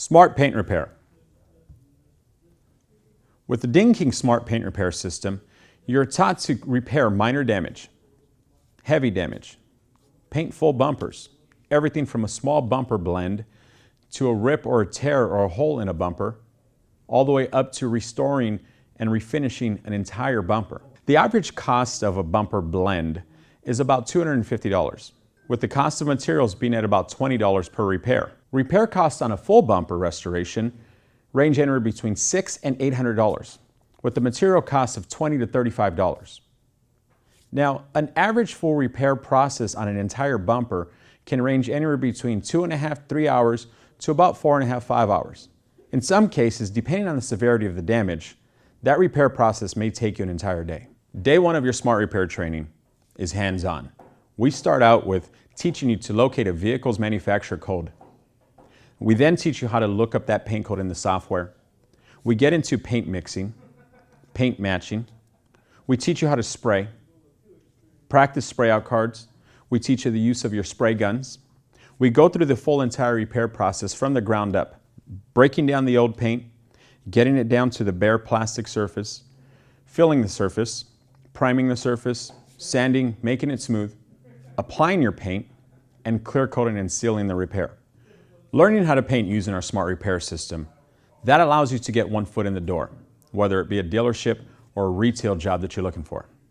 Smart Paint Repair. With the Dent Smart Paint Repair system, you're taught to repair minor damage, heavy damage, paint full bumpers, everything from a small bumper blend to a rip or a tear or a hole in a bumper, all the way up to restoring and refinishing an entire bumper. The average cost of a bumper blend is about $250, with the cost of materials being at about $20 per repair. Repair costs on a full bumper restoration range anywhere between $600 and $800, with the material cost of $20 to $35. Now, an average full repair process on an entire bumper can range anywhere between 2.5 to 3 hours to about 4.5 to 5 hours. In some cases, depending on the severity of the damage, that repair process may take you an entire day. Day one of your Smart Repair training is hands-on. We start out with teaching you to locate a vehicle's manufacturer code. We then teach you how to look up that paint code in the software. We get into paint mixing, paint matching. We teach you how to spray, practice spray out cards. We teach you the use of your spray guns. We go through the full entire repair process from the ground up, breaking down the old paint, getting it down to the bare plastic surface, filling the surface, priming the surface, sanding, making it smooth, applying your paint, and clear coating and sealing the repair. Learning how to paint using our Smart Repair system, that allows you to get one foot in the door, whether it be a dealership or a retail job that you're looking for.